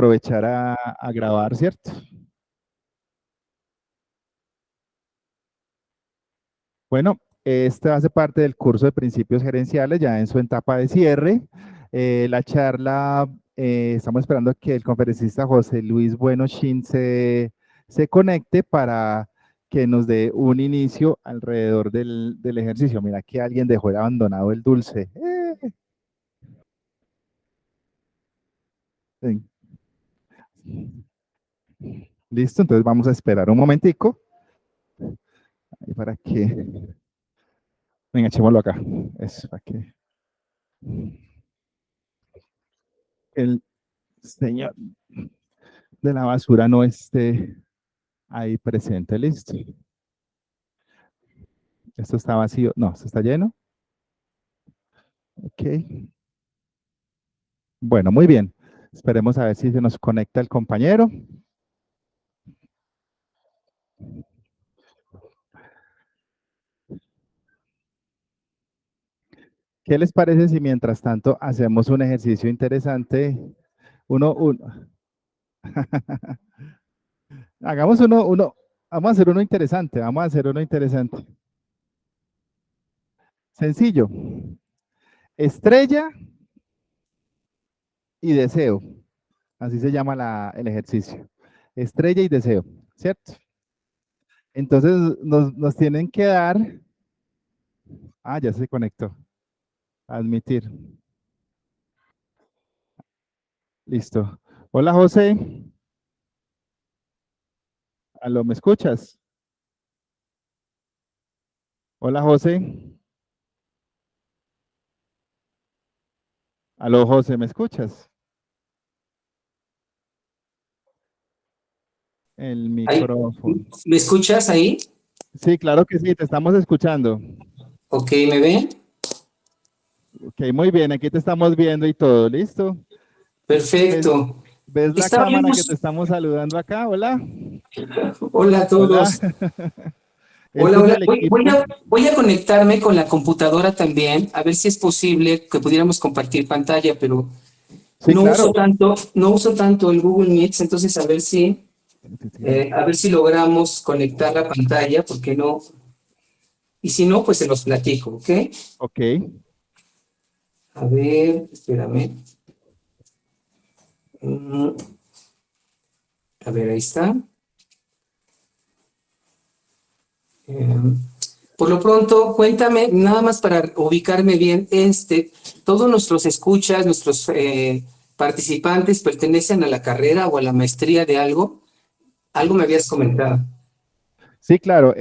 aprovechar a grabar, ¿cierto? Bueno, este hace parte del curso de principios gerenciales, ya en su etapa de cierre. La charla, estamos esperando que el conferencista José Luis Bueno Shin se conecte para que nos dé un inicio alrededor del ejercicio. Mira que alguien dejó abandonado el dulce. Ven. Listo, entonces vamos a esperar un momentico ahí para que... Venga, echémoslo acá. Es para que el señor de la basura no esté ahí presente. Listo. Esto está vacío. No, esto está lleno. Ok. Bueno, muy bien. Esperemos a ver si se nos conecta el compañero. ¿Qué les parece si mientras tanto hacemos un ejercicio interesante? Uno. Hagamos vamos a hacer uno interesante, vamos a hacer uno interesante. Sencillo. Estrella y deseo. Así se llama el ejercicio. Estrella y deseo, ¿cierto? Entonces nos tienen que dar. Ah, ya se conectó. Admitir. Listo. Hola, José. Aló, ¿me escuchas? Hola, José. Aló, José, ¿me escuchas? El Ahí, micrófono. ¿me escuchas ahí? Sí, claro que sí, te estamos escuchando. Ok, ¿me ven? Ok, muy bien, aquí te estamos viendo y todo, ¿listo? ¿Ves, Perfecto. ves la Estaba yo cámara que te estamos saludando acá? Hola. Hola a Hola. todos. Este Hola, es hola. el Voy, voy equipo. a, voy a conectarme con la computadora también, a ver si es posible que pudiéramos compartir pantalla, pero Sí, claro. no uso tanto el Google Meets, entonces a ver si logramos conectar la pantalla, ¿por qué no? Y si no, pues se los platico, ¿ok? Ok. A ver, espérame. Mm, A ver, ahí está. Eh, por lo pronto, cuéntame, nada más para ubicarme bien, todos nuestros escuchas, nuestros participantes pertenecen a la carrera o a la maestría de algo. Algo me habías comentado. Sí, claro.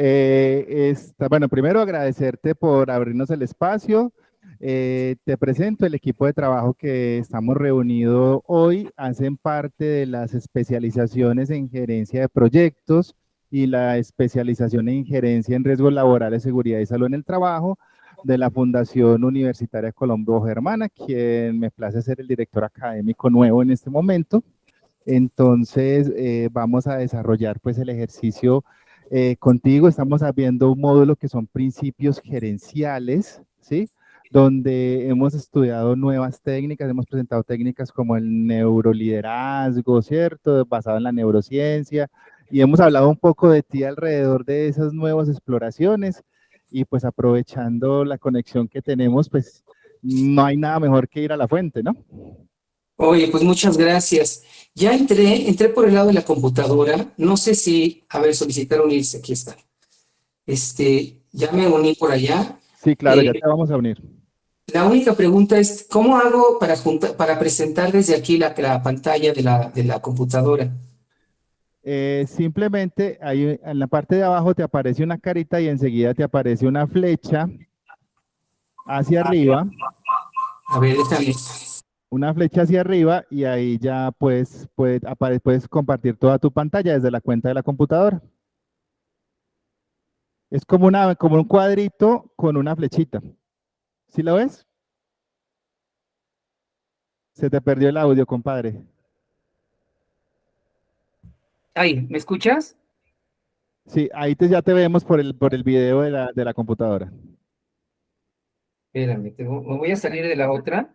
Bueno, primero agradecerte por abrirnos el espacio. Te presento el equipo de trabajo que estamos reunidos hoy. Hacen parte de las especializaciones en gerencia de proyectos y la especialización en gerencia en riesgos laborales, seguridad y salud en el trabajo de la Fundación Universitaria Colombo Germana, quien me place ser el director académico nuevo en este momento. Entonces, vamos a desarrollar pues el ejercicio contigo. Estamos viendo un módulo que son principios gerenciales, ¿sí? Donde hemos estudiado nuevas técnicas, hemos presentado técnicas como el neuroliderazgo, ¿cierto? Basado en la neurociencia, y hemos hablado un poco de ti alrededor de esas nuevas exploraciones, y pues aprovechando la conexión que tenemos, pues no hay nada mejor que ir a la fuente, ¿no? Oye, pues muchas gracias. Ya entré por el lado de la computadora. No sé si, a ver, solicitar unirse, aquí está. Ya me uní por allá. Sí, claro, ya Eh, te vamos a unir. La única pregunta es, ¿cómo hago para presentar desde aquí la pantalla de la computadora? Simplemente ahí en la parte de abajo te aparece una carita y enseguida te aparece una flecha hacia arriba, A ver, déjame. una flecha hacia arriba y ahí ya puedes compartir toda tu pantalla desde la cuenta de la computadora. Es como un cuadrito con una flechita. ¿Sí lo ves? Se te perdió el audio, compadre. Ay, ¿me escuchas? Sí, ahí ya te vemos por el video de la computadora. Espérame, me voy a salir de la otra.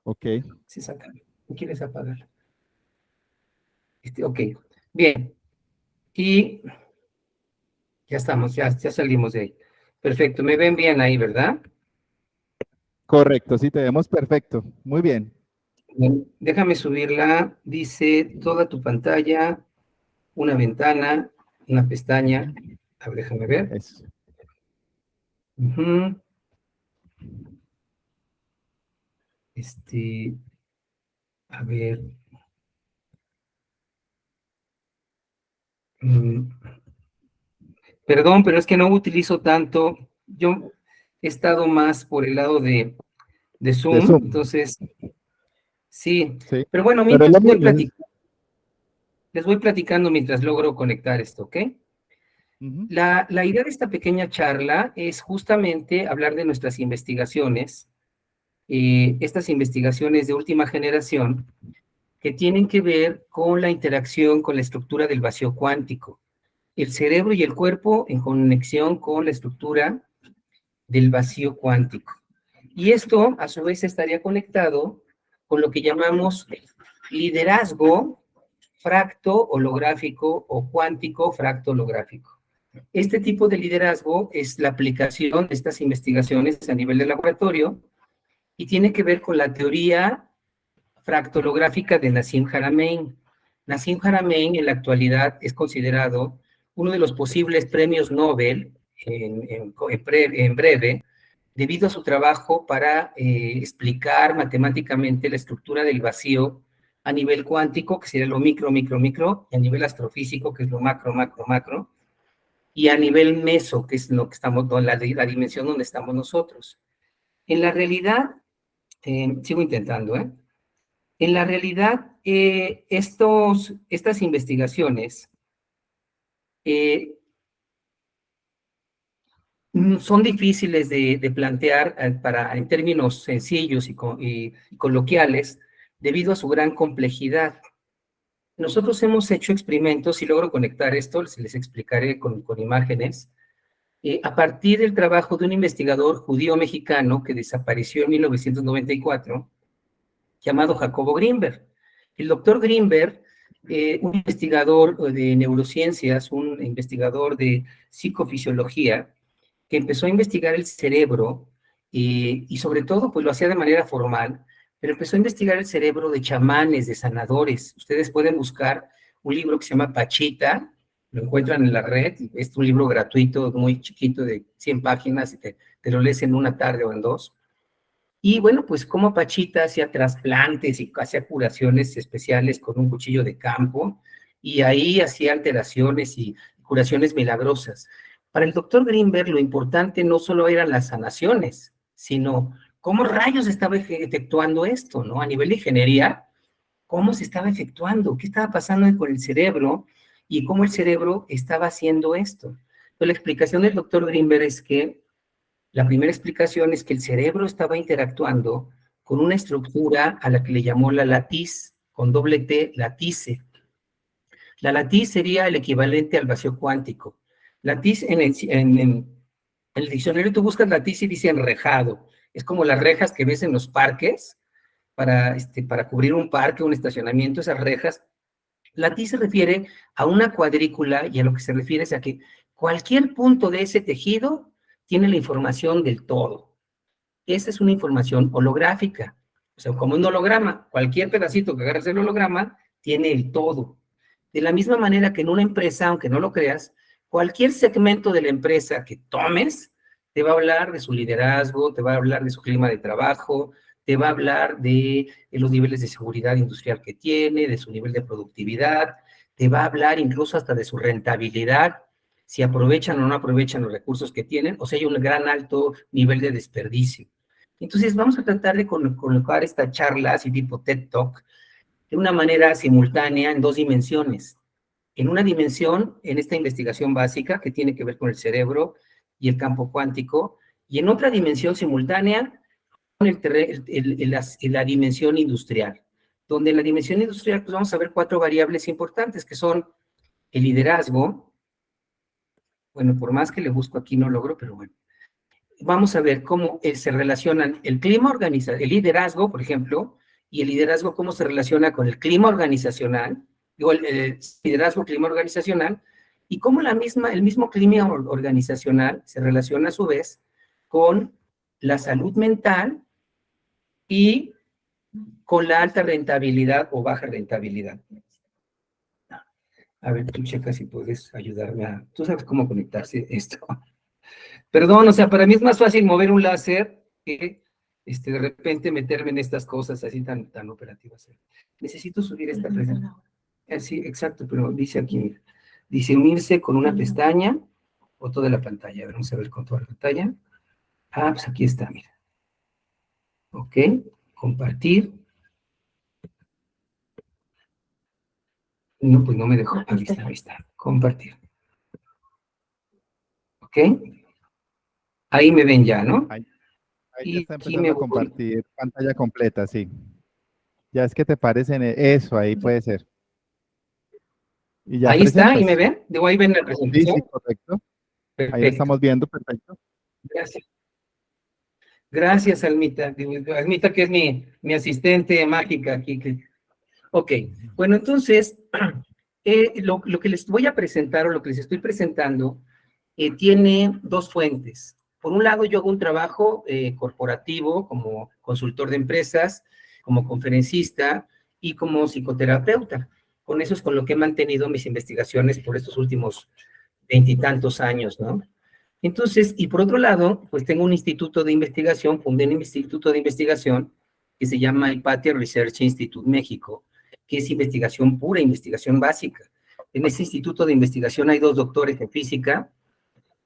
Ok. Sí, saca. ¿No quieres apagar? Ok, bien. Y ya estamos, ya salimos de ahí. Perfecto, me ven bien ahí, ¿verdad? Correcto, sí, te vemos perfecto. Muy bien. Bien, déjame subirla. Dice toda tu pantalla, una ventana, una pestaña. A ver, déjame ver. Eso. Ujú. A ver. mm, Perdón, pero es que no utilizo tanto. Yo he estado más por el lado de De Zoom, Zoom. entonces sí. Sí. Pero bueno, Pero es mientras lo mismo. les voy platicando mientras logro conectar esto, ¿ok? Ujú. La idea de esta pequeña charla es justamente hablar de nuestras investigaciones, estas investigaciones de última generación que tienen que ver con la interacción con la estructura del vacío cuántico, el cerebro y el cuerpo en conexión con la estructura del vacío cuántico. Y esto, a su vez, estaría conectado con lo que llamamos liderazgo fracto holográfico o cuántico fracto holográfico. Este tipo de liderazgo es la aplicación de estas investigaciones a nivel de laboratorio y tiene que ver con la teoría fractolográfica de Nassim Haramein. Nassim Haramein en la actualidad es considerado uno de los posibles premios Nobel en breve, debido a su trabajo para explicar matemáticamente la estructura del vacío a nivel cuántico, que sería lo micro, micro, micro, y a nivel astrofísico, que es lo macro, macro, macro, y a nivel meso, que es lo que estamos, la dimensión donde estamos nosotros. En la realidad, sigo intentando, ¿eh? En la realidad, estas investigaciones eh, son difíciles de plantear en términos sencillos y coloquiales debido a su gran complejidad. Nosotros hemos hecho experimentos, si logro conectar esto, les explicaré con imágenes, a partir del trabajo de un investigador judío mexicano que desapareció en 1994, llamado Jacobo Grinberg. El doctor Grinberg, un investigador de neurociencias, un investigador de psicofisiología, que empezó a investigar el cerebro y sobre todo, pues lo hacía de manera formal, pero empezó a investigar el cerebro de chamanes, de sanadores. Ustedes pueden buscar un libro que se llama Pachita, lo encuentran en la red, es un libro gratuito, muy chiquito, de 100 páginas, y te lo lees en una tarde o en dos. Y bueno, pues como Pachita hacía trasplantes y hacía curaciones especiales con un cuchillo de campo, y ahí hacía alteraciones y curaciones milagrosas. Para el doctor Greenberg lo importante no solo eran las sanaciones, sino cómo rayos estaba efectuando esto, ¿no? A nivel de ingeniería, cómo se estaba efectuando, qué estaba pasando con el cerebro y cómo el cerebro estaba haciendo esto. Entonces, la explicación del doctor Greenberg es que la primera explicación es que el cerebro estaba interactuando con una estructura a la que le llamó la latiz, con doble T, latice. La latiz sería el equivalente al vacío cuántico. Latiz en el diccionario tú buscas latiz y dice enrejado. Es como las rejas que ves en los parques para cubrir un parque, un estacionamiento, esas rejas. Latiz se refiere a una cuadrícula y a lo que se refiere es a que cualquier punto de ese tejido tiene la información del todo. Esa es una información holográfica, o sea, como un holograma. Cualquier pedacito que agarres del holograma tiene el todo. De la misma manera que en una empresa, aunque no lo creas, cualquier segmento de la empresa que tomes te va a hablar de su liderazgo, te va a hablar de su clima de trabajo, te va a hablar de los niveles de seguridad industrial que tiene, de su nivel de productividad, te va a hablar incluso hasta de su rentabilidad, si aprovechan o no aprovechan los recursos que tienen, o sea, hay un gran alto nivel de desperdicio. Entonces, vamos a tratar de colocar esta charla, así tipo TED Talk, de una manera simultánea en dos dimensiones. En una dimensión, en esta investigación básica que tiene que ver con el cerebro y el campo cuántico, y en otra dimensión simultánea, con la dimensión industrial, donde en la dimensión industrial pues vamos a ver cuatro variables importantes, que son el liderazgo. Bueno, por más que le busco aquí no logro, pero bueno. Vamos a ver cómo se relacionan el clima organizado, el liderazgo, por ejemplo, y el liderazgo cómo se relaciona con el clima organizacional, digo, el liderazgo, clima organizacional, y cómo el mismo clima organizacional se relaciona a su vez con la salud mental y con la alta rentabilidad o baja rentabilidad. A ver, tú checa si puedes ayudarme a... Tú sabes cómo conectarse esto. Perdón, o sea, para mí es más fácil mover un láser que de repente meterme en estas cosas así tan operativas. Necesito subir esta presentación. Sí, exacto, pero dice aquí, mira, dice unirse con una pestaña o toda la pantalla. A ver, vamos a ver con toda la pantalla. Ah, pues aquí está, mira. Ok, compartir. No, pues no me dejó. Ahí está, ahí está. Compartir. Ok. Ahí me ven ya, ¿no? Ahí ya Y está aquí me empezando a voy. compartir pantalla completa, sí. Ya es que te pares en eso, ahí puede ser. Y ya Ahí está, ¿y me presentas. ven? Digo, ahí ven la Sí, sí, presentación. correcto. Ahí lo Perfecto. estamos viendo, perfecto. Gracias. Gracias, Almita. Digo, Almita, que es mi asistente mágica aquí. Ok, bueno, entonces, lo que les voy a presentar o lo que les estoy presentando tiene dos fuentes. Por un lado, yo hago un trabajo corporativo como consultor de empresas, como conferencista y como psicoterapeuta. Con eso es con lo que he mantenido mis investigaciones por estos últimos veintitantos años, ¿no? Entonces, y por otro lado, pues tengo un instituto de investigación, fundé un instituto de investigación que se llama Hypatia Research Institute México, que es investigación pura, investigación básica. En ese instituto de investigación hay dos doctores en física,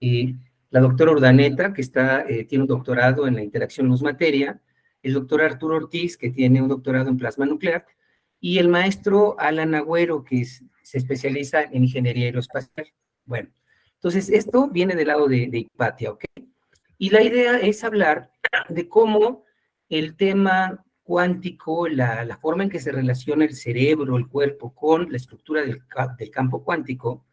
y la doctora Urdaneta, que tiene un doctorado en la interacción luz-materia, el doctor Arturo Ortiz, que tiene un doctorado en plasma nuclear, y el maestro Alan Agüero, que se especializa en ingeniería aeroespacial. Bueno, entonces esto viene del lado de Hipatia, ¿ok? Y la idea es hablar de cómo el tema cuántico, la forma en que se relaciona el cerebro, el cuerpo con la estructura del campo cuántico,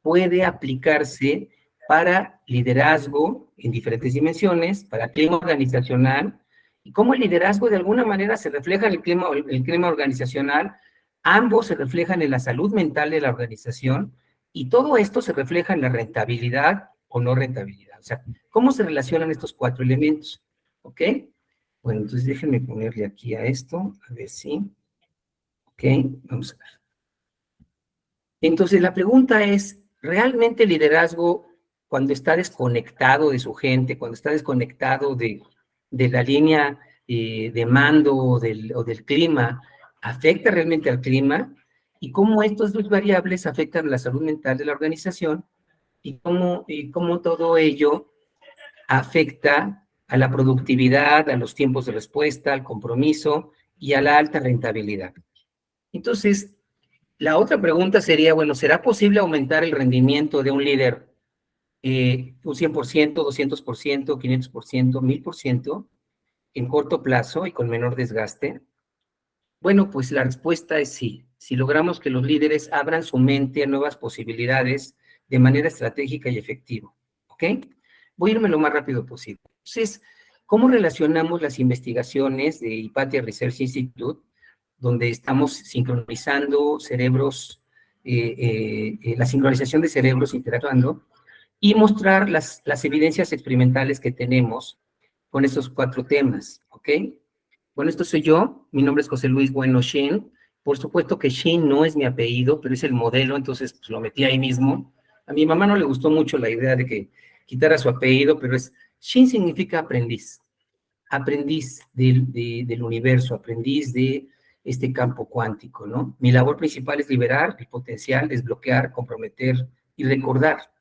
puede aplicarse para liderazgo en diferentes dimensiones, para clima organizacional, y cómo el liderazgo de alguna manera se refleja en el clima organizacional, ambos se reflejan en la salud mental de la organización, y todo esto se refleja en la rentabilidad o no rentabilidad. O sea, ¿cómo se relacionan estos cuatro elementos? ¿Ok? Bueno, entonces déjenme ponerle aquí a esto, a ver si. ¿Ok? Vamos a ver. Entonces, la pregunta es, ¿realmente el liderazgo, cuando está desconectado de su gente, cuando está desconectado de la línea de mando o del clima, afecta realmente al clima? ¿Y cómo estas dos variables afectan la salud mental de la organización? ¿Y cómo todo ello afecta a la productividad, a los tiempos de respuesta, al compromiso y a la alta rentabilidad? Entonces, la otra pregunta sería, bueno, ¿será posible aumentar el rendimiento de un líder un 100%, 200%, 500%, 1000% en corto plazo y con menor desgaste? Bueno, pues la respuesta es sí. Si logramos que los líderes abran su mente a nuevas posibilidades de manera estratégica y efectiva. ¿Ok? Voy a irme lo más rápido posible. Entonces, ¿cómo relacionamos las investigaciones de Hypatia Research Institute, donde estamos sincronizando cerebros, la sincronización de cerebros interactuando, y mostrar las evidencias experimentales que tenemos con estos cuatro temas? ¿Ok? Bueno, esto soy yo, mi nombre es José Luis Bueno Shin. Por supuesto que Shin no es mi apellido, pero es el modelo, entonces pues, lo metí ahí mismo. A mi mamá no le gustó mucho la idea de que quitara su apellido, pero Shin significa aprendiz, aprendiz del universo, aprendiz de este campo cuántico, ¿no? Mi labor principal es liberar el potencial, desbloquear, comprometer y recordar.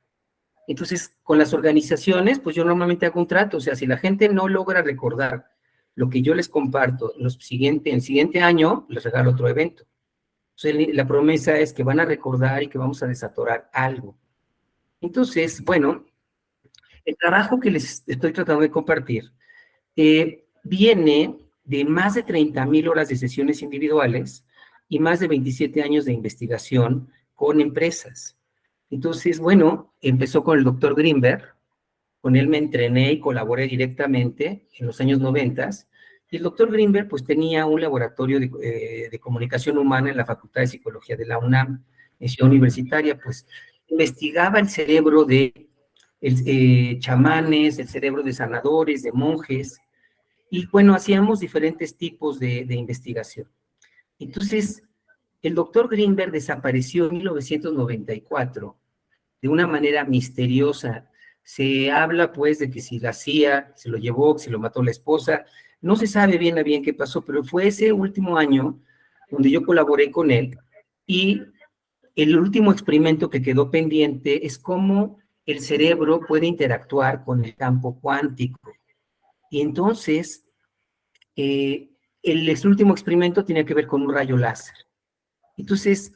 Entonces, con las organizaciones, pues yo normalmente hago un trato, o sea, si la gente no logra recordar lo que yo les comparto el siguiente año, les regalo otro evento. Entonces, la promesa es que van a recordar y que vamos a desatorar algo. Entonces, bueno, el trabajo que les estoy tratando de compartir viene de más de 30,000 horas de sesiones individuales y más de 27 años de investigación con empresas. Entonces, bueno, empezó con el doctor Greenberg, con él me entrené y colaboré directamente en los años 90, Y el doctor Greenberg pues tenía un laboratorio de comunicación humana en la Facultad de Psicología de la UNAM, en Ciudad Universitaria, pues investigaba el cerebro de chamanes, el cerebro de sanadores, de monjes, y bueno, hacíamos diferentes tipos de investigación. Entonces, el doctor Greenberg desapareció en 1994 de una manera misteriosa. Se habla pues de que si la CIA se lo llevó, que se lo mató la esposa, no se sabe bien a bien qué pasó, pero fue ese último año donde yo colaboré con él y el último experimento que quedó pendiente es cómo el cerebro puede interactuar con el campo cuántico. Y entonces, el último experimento tenía que ver con un rayo láser. Entonces,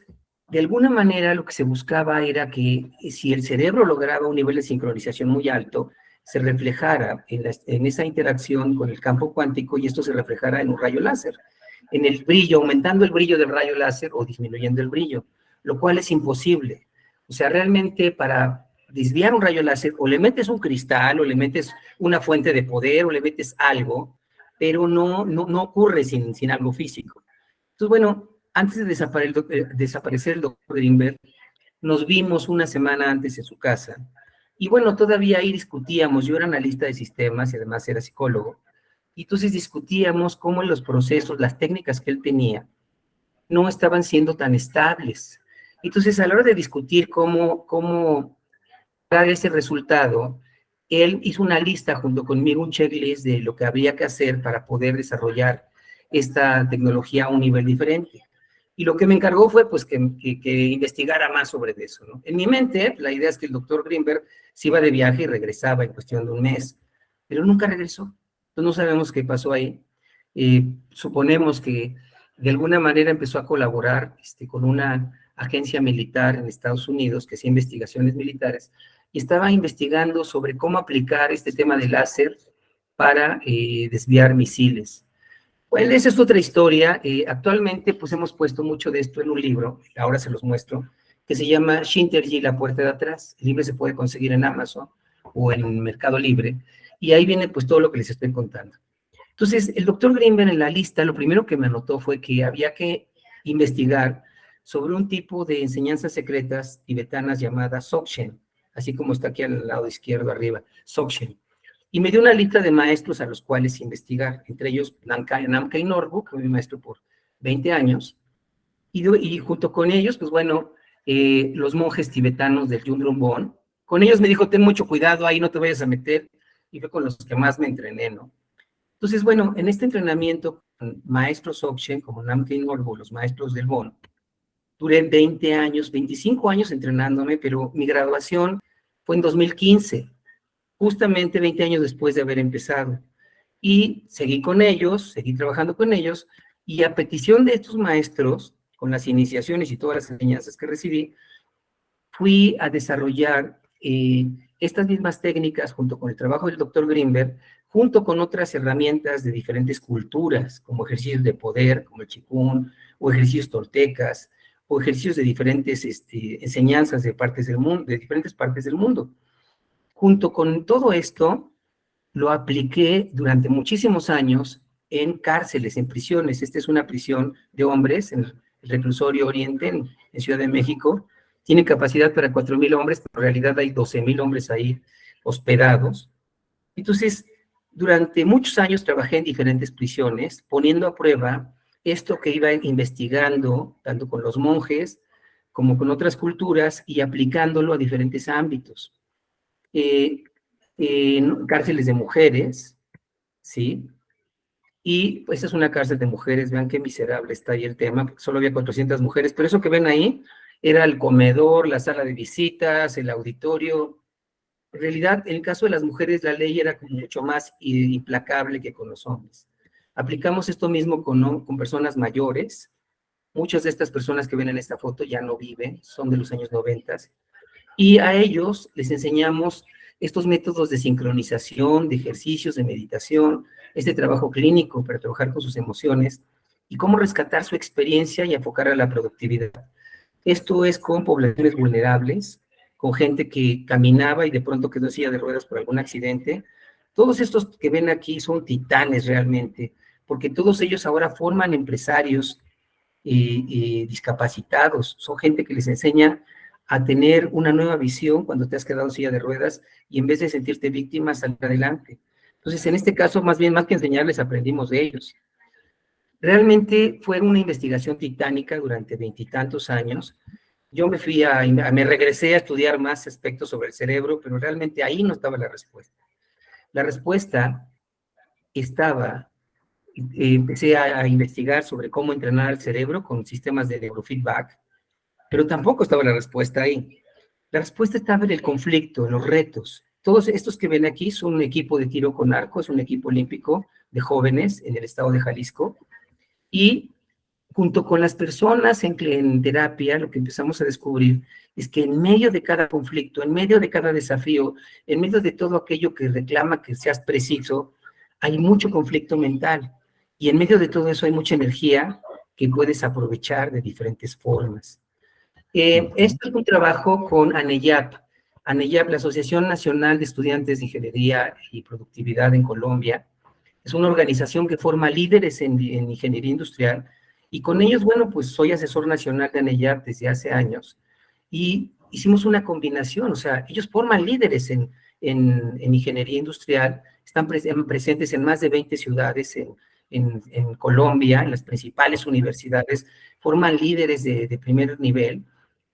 de alguna manera lo que se buscaba era que si el cerebro lograba un nivel de sincronización muy alto, se reflejara en esa interacción con el campo cuántico y esto se reflejara en un rayo láser, en el brillo, aumentando el brillo del rayo láser o disminuyendo el brillo, lo cual es imposible. O sea, realmente para desviar un rayo láser o le metes un cristal o le metes una fuente de poder o le metes algo, pero no ocurre sin algo físico. Entonces, bueno, antes de desaparecer el doctor Greenberg, nos vimos una semana antes en su casa. Y bueno, todavía ahí discutíamos, yo era analista de sistemas y además era psicólogo, y entonces discutíamos cómo los procesos, las técnicas que él tenía, no estaban siendo tan estables. Entonces, a la hora de discutir cómo dar ese resultado, él hizo una lista junto conmigo, un checklist de lo que habría que hacer para poder desarrollar esta tecnología a un nivel diferente. Y lo que me encargó fue pues que investigara más sobre eso, ¿no? En mi mente, la idea es que el doctor Greenberg se iba de viaje y regresaba en cuestión de un mes, pero nunca regresó. Entonces no sabemos qué pasó ahí. Suponemos que de alguna manera empezó a colaborar con una agencia militar en Estados Unidos que hacía investigaciones militares y estaba investigando sobre cómo aplicar este tema del láser para desviar misiles. Bueno, esa es otra historia. Actualmente, pues hemos puesto mucho de esto en un libro, ahora se los muestro, que se llama Shintergy, la puerta de atrás. El libro se puede conseguir en Amazon o en Mercado Libre, y ahí viene pues todo lo que les estoy contando. Entonces, el doctor Greenberg en la lista, lo primero que me anotó fue que había que investigar sobre un tipo de enseñanzas secretas tibetanas llamadas Dzogchen, así como está aquí al lado izquierdo arriba, Dzogchen. Y me dio una lista de maestros a los cuales investigar, entre ellos Namkhai Norbu, que fue mi maestro por 20 años, y junto con ellos, pues bueno, los monjes tibetanos del Yundrum Bon. Con ellos me dijo, ten mucho cuidado, ahí no te vayas a meter, y fue con los que más me entrené, ¿no? Entonces, bueno, en este entrenamiento, con maestros Dzogchen, como Namkhai Norbu, los maestros del Bon, duré 20 años, 25 años entrenándome, pero mi graduación fue en 2015, justamente 20 años después de haber empezado. Y seguí con ellos, seguí trabajando con ellos, y a petición de estos maestros, con las iniciaciones y todas las enseñanzas que recibí, fui a desarrollar estas mismas técnicas junto con el trabajo del doctor Greenberg, junto con otras herramientas de diferentes culturas, como ejercicios de poder, como el Qigong, o ejercicios toltecas, o ejercicios de diferentes enseñanzas de partes del mundo, de diferentes partes del mundo. Junto con todo esto, lo apliqué durante muchísimos años en cárceles, en prisiones. Esta es una prisión de hombres en el Reclusorio Oriente, en Ciudad de México. Tiene capacidad para 4,000 hombres, pero en realidad hay 12,000 hombres ahí hospedados. Entonces, durante muchos años trabajé en diferentes prisiones, poniendo a prueba esto que iba investigando, tanto con los monjes como con otras culturas, y aplicándolo a diferentes ámbitos. Cárceles de mujeres, ¿sí? Y pues es una cárcel de mujeres, vean qué miserable está ahí el tema, porque solo había 400 mujeres, pero eso que ven ahí era el comedor, la sala de visitas, el auditorio. En realidad, en el caso de las mujeres, la ley era mucho más implacable que con los hombres. Aplicamos esto mismo con personas mayores. Muchas de estas personas que ven en esta foto ya no viven, son de los años 90, y a ellos les enseñamos estos métodos de sincronización, de ejercicios, de meditación, este trabajo clínico para trabajar con sus emociones y cómo rescatar su experiencia y enfocar a la productividad. Esto es con poblaciones vulnerables, con gente que caminaba y de pronto quedó en silla de ruedas por algún accidente. Todos estos que ven aquí son titanes realmente, porque todos ellos ahora forman empresarios discapacitados, son gente que les enseña a tener una nueva visión cuando te has quedado en silla de ruedas y en vez de sentirte víctima, salir adelante. Entonces, en este caso, más bien, más que enseñarles, aprendimos de ellos. Realmente fue una investigación titánica durante veintitantos años. Yo me regresé a estudiar más aspectos sobre el cerebro, pero realmente ahí no estaba la respuesta. La respuesta estaba, empecé a investigar sobre cómo entrenar el cerebro con sistemas de neurofeedback, pero tampoco estaba la respuesta ahí. La respuesta estaba en el conflicto, en los retos. Todos estos que ven aquí son un equipo de tiro con arco, es un equipo olímpico de jóvenes en el estado de Jalisco, y junto con las personas en terapia, lo que empezamos a descubrir es que en medio de cada conflicto, en medio de cada desafío, en medio de todo aquello que reclama que seas preciso, hay mucho conflicto mental. Y en medio de todo eso hay mucha energía que puedes aprovechar de diferentes formas. Esto es un trabajo con ANEYAP. ANEYAP, la Asociación Nacional de Estudiantes de Ingeniería y Productividad en Colombia, es una organización que forma líderes en ingeniería industrial, y con ellos, bueno, pues soy asesor nacional de ANEYAP desde hace años, y hicimos una combinación, o sea, ellos forman líderes en ingeniería industrial, están presentes en más de 20 ciudades en Colombia, en las principales universidades, forman líderes de primer nivel,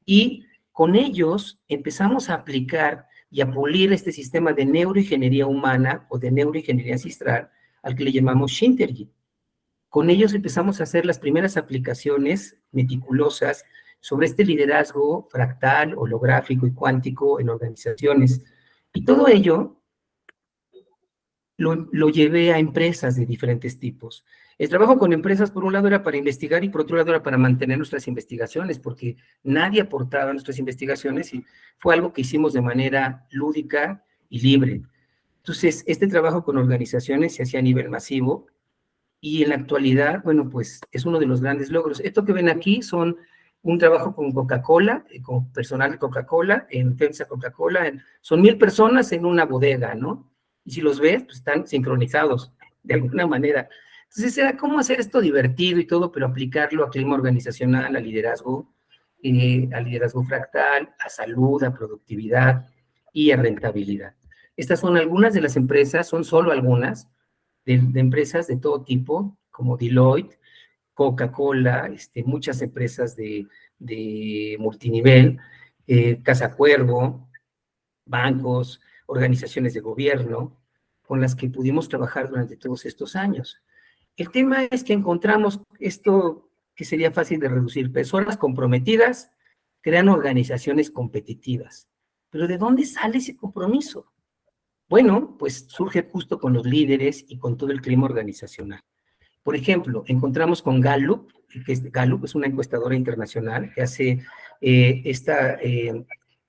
y con ellos empezamos a aplicar y a pulir este sistema de neuroingeniería humana o de neuroingeniería ancestral al que le llamamos Shintergy. Con ellos empezamos a hacer las primeras aplicaciones meticulosas sobre este liderazgo fractal, holográfico y cuántico en organizaciones. Y todo ello lo llevé a empresas de diferentes tipos. El trabajo con empresas, por un lado, era para investigar y por otro lado era para mantener nuestras investigaciones, porque nadie aportaba nuestras investigaciones y fue algo que hicimos de manera lúdica y libre. Entonces, este trabajo con organizaciones se hacía a nivel masivo y en la actualidad, bueno, pues es uno de los grandes logros. Esto que ven aquí son un trabajo con Coca-Cola, con personal de Coca-Cola, en FEMSA Coca-Cola, son 1000 personas en una bodega, ¿no? Y si los ves, pues están sincronizados de alguna manera. Entonces era cómo hacer esto divertido y todo, pero aplicarlo a clima organizacional, a liderazgo fractal, a salud, a productividad y a rentabilidad. Estas son algunas de las empresas, son solo algunas, de empresas de todo tipo, como Deloitte, Coca-Cola, muchas empresas de multinivel, Casa Cuervo, bancos, organizaciones de gobierno, con las que pudimos trabajar durante todos estos años. El tema es que encontramos esto que sería fácil de reducir: personas comprometidas crean organizaciones competitivas. Pero ¿de dónde sale ese compromiso? Bueno, pues surge justo con los líderes y con todo el clima organizacional. Por ejemplo, encontramos con Gallup, Gallup es una encuestadora internacional que hace esta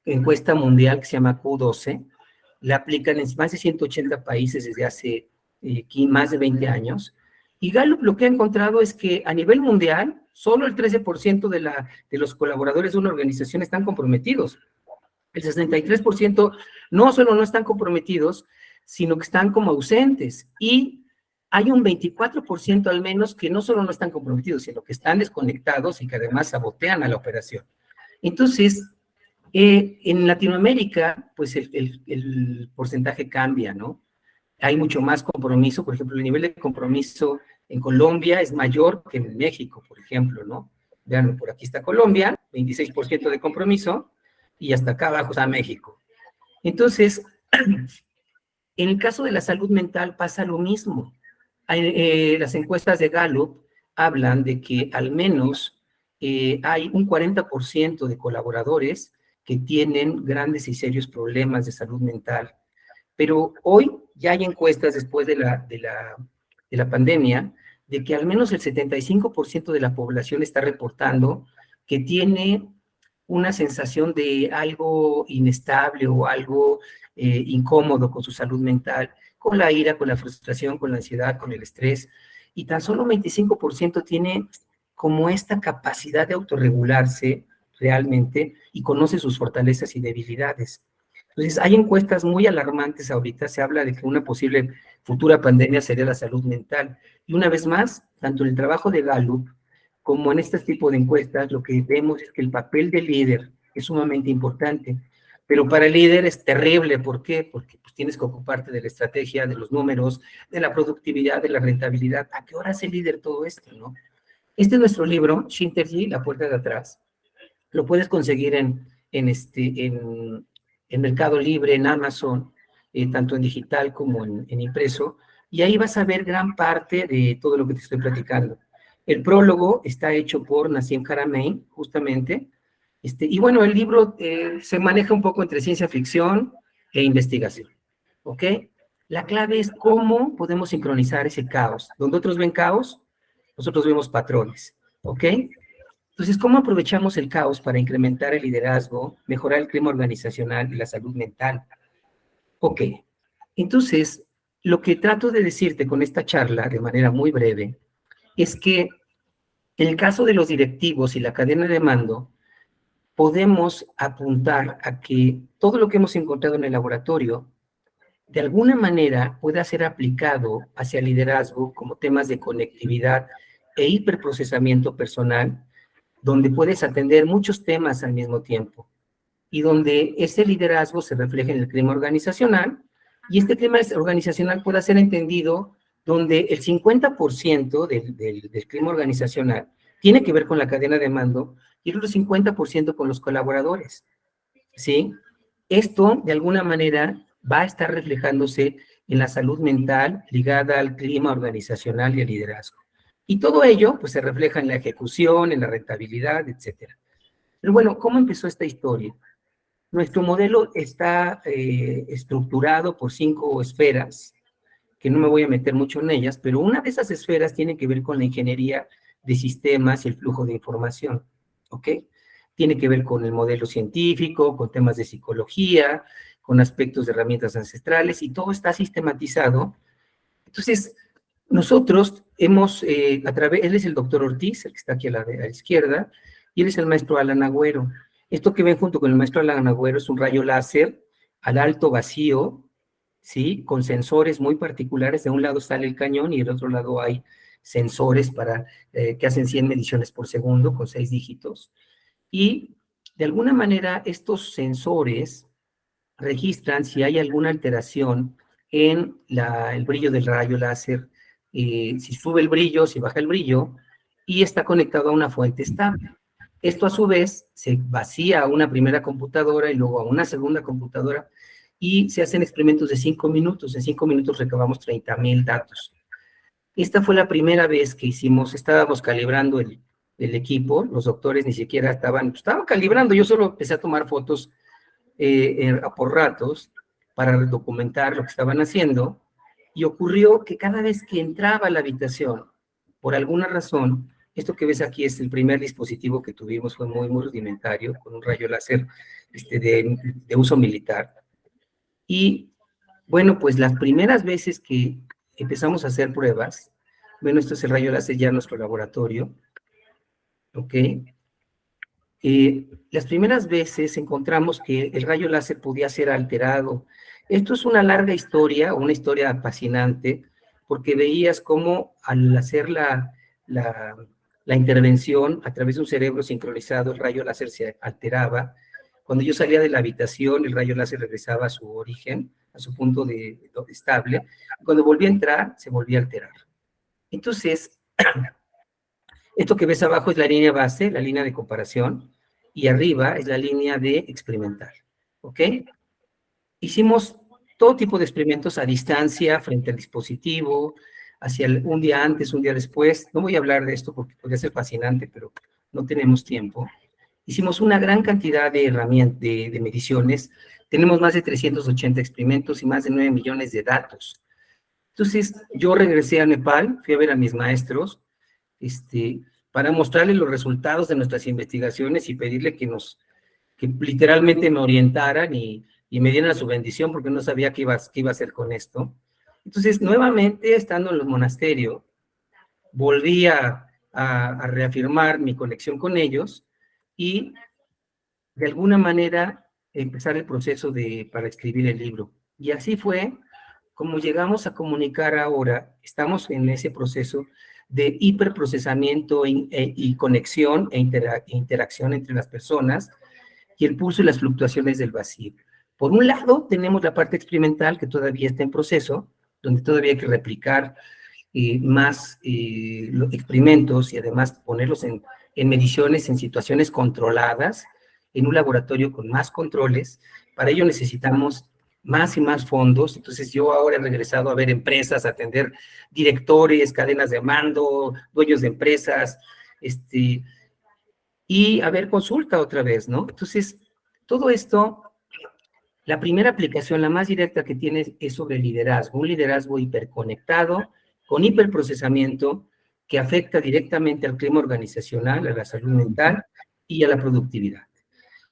encuesta mundial que se llama Q12, la aplican en más de 180 países desde hace más de 20 años, y Gallup lo que ha encontrado es que a nivel mundial, solo el 13% de los colaboradores de una organización están comprometidos. El 63% no solo no están comprometidos, sino que están como ausentes. Y hay un 24% al menos que no solo no están comprometidos, sino que están desconectados y que además sabotean a la operación. Entonces, en Latinoamérica, pues el porcentaje cambia, ¿no? Hay mucho más compromiso. Por ejemplo, el nivel de compromiso en Colombia es mayor que en México, por ejemplo, ¿no? Vean, por aquí está Colombia, 26% de compromiso, y hasta acá abajo está México. Entonces, en el caso de la salud mental pasa lo mismo. Las encuestas de Gallup hablan de que al menos hay un 40% de colaboradores que tienen grandes y serios problemas de salud mental. Pero hoy ya hay encuestas después de la pandemia de que al menos el 75% de la población está reportando que tiene una sensación de algo inestable o algo incómodo con su salud mental, con la ira, con la frustración, con la ansiedad, con el estrés, y tan solo 25% tiene como esta capacidad de autorregularse realmente y conoce sus fortalezas y debilidades. Entonces, hay encuestas muy alarmantes ahorita, se habla de que una posible futura pandemia sería la salud mental. Y una vez más, tanto en el trabajo de Gallup como en este tipo de encuestas, lo que vemos es que el papel del líder es sumamente importante. Pero para el líder es terrible. ¿Por qué? Porque pues, tienes que ocuparte de la estrategia, de los números, de la productividad, de la rentabilidad. ¿A qué hora hace el líder todo esto, no? Este es nuestro libro, Shintergy, La puerta de atrás. Lo puedes conseguir en Mercado Libre, en Amazon, tanto en digital como en impreso, y ahí vas a ver gran parte de todo lo que te estoy platicando. El prólogo está hecho por Nassim Haramein, justamente, y bueno, el libro se maneja un poco entre ciencia ficción e investigación, ¿ok? La clave es cómo podemos sincronizar ese caos. Donde otros ven caos, nosotros vemos patrones, ¿ok? Entonces, ¿cómo aprovechamos el caos para incrementar el liderazgo, mejorar el clima organizacional y la salud mental? Ok, entonces, lo que trato de decirte con esta charla de manera muy breve es que en el caso de los directivos y la cadena de mando, podemos apuntar a que todo lo que hemos encontrado en el laboratorio, de alguna manera, pueda ser aplicado hacia el liderazgo como temas de conectividad e hiperprocesamiento personal, donde puedes atender muchos temas al mismo tiempo y donde ese liderazgo se refleja en el clima organizacional y este clima organizacional pueda ser entendido donde el 50% del clima organizacional tiene que ver con la cadena de mando y el otro 50% con los colaboradores, ¿sí? Esto, de alguna manera, va a estar reflejándose en la salud mental ligada al clima organizacional y al liderazgo. Y todo ello, pues, se refleja en la ejecución, en la rentabilidad, etcétera. Pero bueno, ¿cómo empezó esta historia? Nuestro modelo está estructurado por 5 esferas, que no me voy a meter mucho en ellas, pero una de esas esferas tiene que ver con la ingeniería de sistemas y el flujo de información, ¿ok? Tiene que ver con el modelo científico, con temas de psicología, con aspectos de herramientas ancestrales, y todo está sistematizado. Entonces, nosotros hemos, él es el doctor Ortiz, el que está aquí a la izquierda, y él es el maestro Alan Agüero. Esto que ven junto con el maestro Alan Agüero es un rayo láser al alto vacío, ¿sí? Con sensores muy particulares. De un lado sale el cañón y del otro lado hay sensores que hacen 100 mediciones por segundo con 6 dígitos. Y de alguna manera estos sensores registran si hay alguna alteración en el brillo del rayo láser, si sube el brillo, si baja el brillo, y está conectado a una fuente estable. Esto a su vez se vacía a una primera computadora y luego a una segunda computadora y se hacen experimentos de 5 minutos. En 5 minutos recabamos 30,000 datos. Esta fue la primera vez que estábamos calibrando el equipo, los doctores ni siquiera estaban calibrando, yo solo empecé a tomar fotos por ratos para documentar lo que estaban haciendo, y ocurrió que cada vez que entraba a la habitación, por alguna razón, esto que ves aquí es el primer dispositivo que tuvimos, fue muy, muy rudimentario, con un rayo láser de uso militar, y bueno, pues las primeras veces que empezamos a hacer pruebas, bueno, esto es el rayo láser ya en nuestro laboratorio, ¿ok? Las primeras veces encontramos que el rayo láser podía ser alterado. Esto es una larga historia, una historia apasionante, porque veías cómo al hacer la intervención a través de un cerebro sincronizado, el rayo láser se alteraba. Cuando yo salía de la habitación, el rayo láser regresaba a su origen, a su punto estable. Cuando volvía a entrar, se volvía a alterar. Entonces, esto que ves abajo es la línea base, la línea de comparación, y arriba es la línea de experimental, ¿ok? Hicimos todo tipo de experimentos a distancia, frente al dispositivo, un día antes, un día después. No voy a hablar de esto porque podría ser fascinante, pero no tenemos tiempo. Hicimos una gran cantidad de herramientas, de mediciones. Tenemos más de 380 experimentos y más de 9 millones de datos. Entonces, yo regresé a Nepal, fui a ver a mis maestros, para mostrarles los resultados de nuestras investigaciones y pedirle que literalmente me orientaran y me dieran su bendición porque no sabía qué iba a hacer con esto. Entonces, nuevamente, estando en el monasterio, volví a reafirmar mi conexión con ellos y de alguna manera empezar el proceso para escribir el libro. Y así fue como llegamos a comunicar ahora. Estamos en ese proceso de hiperprocesamiento y conexión interacción entre las personas y el pulso y las fluctuaciones del vacío. Por un lado, tenemos la parte experimental que todavía está en proceso, donde todavía hay que replicar más experimentos y además ponerlos en mediciones en situaciones controladas, en un laboratorio con más controles. Para ello necesitamos más y más fondos. Entonces yo ahora he regresado a ver empresas, a atender directores, cadenas de mando, dueños de empresas, y a ver consulta otra vez, ¿no? Entonces, todo esto, la primera aplicación, la más directa que tienes es sobre liderazgo, un liderazgo hiperconectado, con hiperprocesamiento, que afecta directamente al clima organizacional, a la salud mental y a la productividad.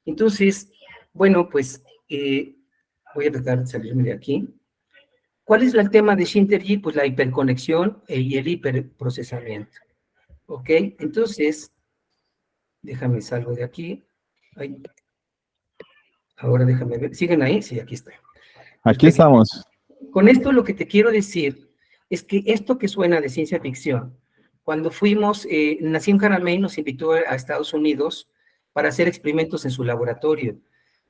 Entonces, bueno, pues voy a tratar de salirme de aquí. ¿Cuál es el tema de Shintergy? Pues la hiperconexión y el hiperprocesamiento. ¿Ok? Entonces, déjame salgo de aquí. Ay. Ahora déjame ver. ¿Siguen ahí? Sí, aquí está. Aquí estamos. Con esto lo que te quiero decir es que esto que suena de ciencia ficción, cuando fuimos, Nassim Haramein nos invitó a Estados Unidos para hacer experimentos en su laboratorio.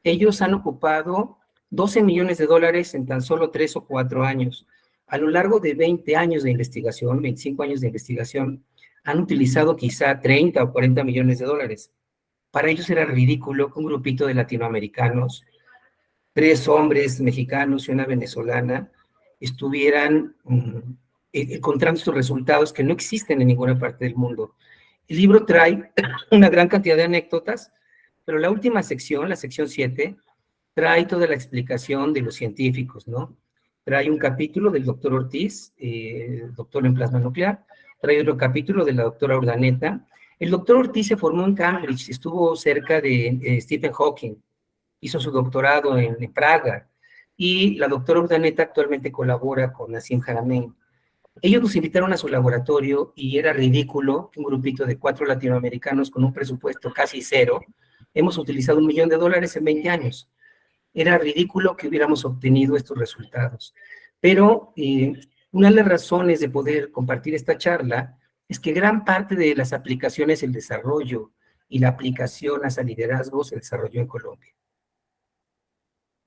Ellos han ocupado 12 millones de dólares en tan solo 3 o 4 años. A lo largo de 20 años de investigación, 25 años de investigación, han utilizado quizá 30 o 40 millones de dólares. Para ellos era ridículo que un grupito de latinoamericanos, 3 hombres mexicanos y una venezolana, estuvieran encontrando estos resultados que no existen en ninguna parte del mundo. El libro trae una gran cantidad de anécdotas, pero la última sección, la sección 7, trae toda la explicación de los científicos, ¿no? Trae un capítulo del doctor Ortiz, doctor en plasma nuclear, trae otro capítulo de la doctora Urdaneta. El doctor Ortiz se formó en Cambridge, estuvo cerca de Stephen Hawking, hizo su doctorado en Praga, y la doctora Urdaneta actualmente colabora con Nassim Haramein. Ellos nos invitaron a su laboratorio y era ridículo que un grupito de 4 latinoamericanos con un presupuesto casi cero, hemos utilizado $1 millón en 20 años. Era ridículo que hubiéramos obtenido estos resultados. Pero una de las razones de poder compartir esta charla es que gran parte de las aplicaciones, el desarrollo y la aplicación hacia liderazgo se desarrolló en Colombia.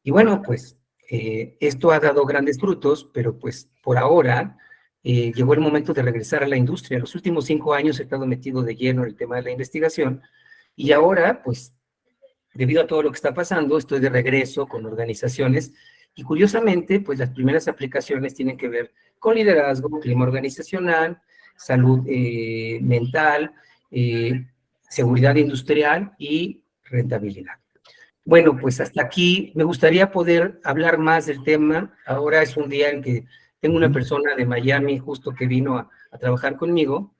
Y bueno, pues esto ha dado grandes frutos, pero pues por ahora llegó el momento de regresar a la industria. Los últimos 5 años he estado metido de lleno en el tema de la investigación y ahora, pues, debido a todo lo que está pasando, estoy de regreso con organizaciones y curiosamente, pues las primeras aplicaciones tienen que ver con liderazgo, clima organizacional, salud mental, seguridad industrial y rentabilidad. Bueno, pues hasta aquí me gustaría poder hablar más del tema. Ahora es un día en que tengo una persona de Miami justo que vino a trabajar conmigo,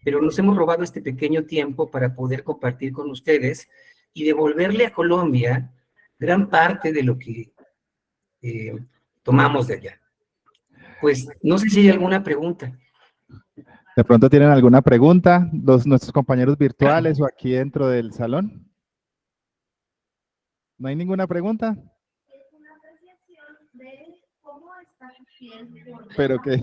pero nos hemos robado este pequeño tiempo para poder compartir con ustedes y devolverle a Colombia gran parte de lo que tomamos de allá. Pues no sé si hay alguna pregunta. ¿De pronto tienen alguna pregunta nuestros compañeros virtuales o aquí dentro del salón? ¿No hay ninguna pregunta? Es una apreciación de cómo está haciendo. Pero que...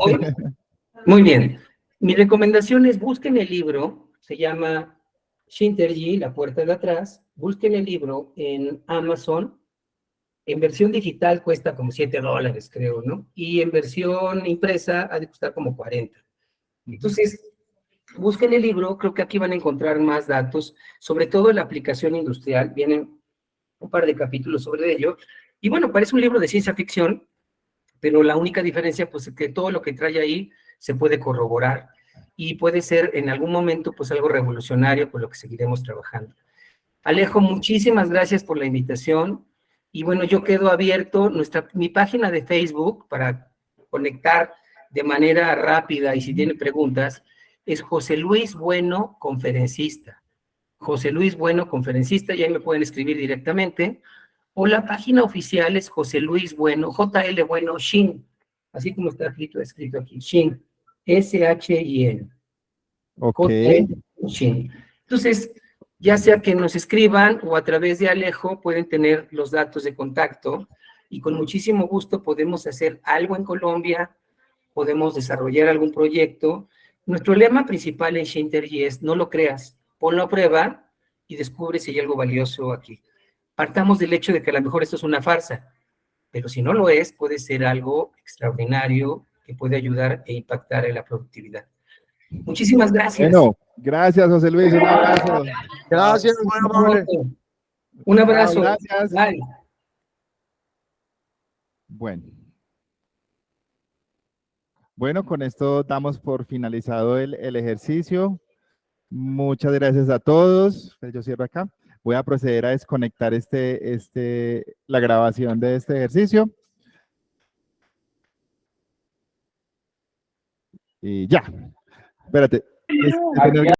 Muy bien. Mi recomendación es busquen el libro, se llama Shintergy, La puerta de atrás. Busquen el libro en Amazon. En versión digital cuesta como $7, creo, ¿no? Y en versión impresa ha de costar como 40. Entonces, busquen el libro, creo que aquí van a encontrar más datos, sobre todo en la aplicación industrial, vienen un par de capítulos sobre ello. Y bueno, parece un libro de ciencia ficción, pero la única diferencia, pues, es que todo lo que trae ahí se puede corroborar y puede ser en algún momento, pues, algo revolucionario por lo que seguiremos trabajando. Alejo, muchísimas gracias por la invitación. Y bueno, yo quedo abierto, mi página de Facebook para conectar de manera rápida y si tienen preguntas, es José Luis Bueno, conferencista. José Luis Bueno, conferencista, y ahí me pueden escribir directamente. O la página oficial es José Luis Bueno, JL Bueno, Shin, así como está escrito aquí, Shin, S-H-I-N. Ok. Shin. Entonces, ya sea que nos escriban o a través de Alejo pueden tener los datos de contacto y con muchísimo gusto podemos hacer algo en Colombia, podemos desarrollar algún proyecto. Nuestro lema principal en Shintergy es: no lo creas, ponlo a prueba y descubre si hay algo valioso aquí. Partamos del hecho de que a lo mejor esto es una farsa, pero si no lo es, puede ser algo extraordinario que puede ayudar e impactar en la productividad. Muchísimas gracias. Bueno, gracias, José Luis. Un abrazo. Gracias, muy amable. Un abrazo. Chao, gracias. Bye. Bueno. Bueno, con esto damos por finalizado el ejercicio. Muchas gracias a todos. Yo cierro acá. Voy a proceder a desconectar la grabación de este ejercicio. Y ya. Espérate.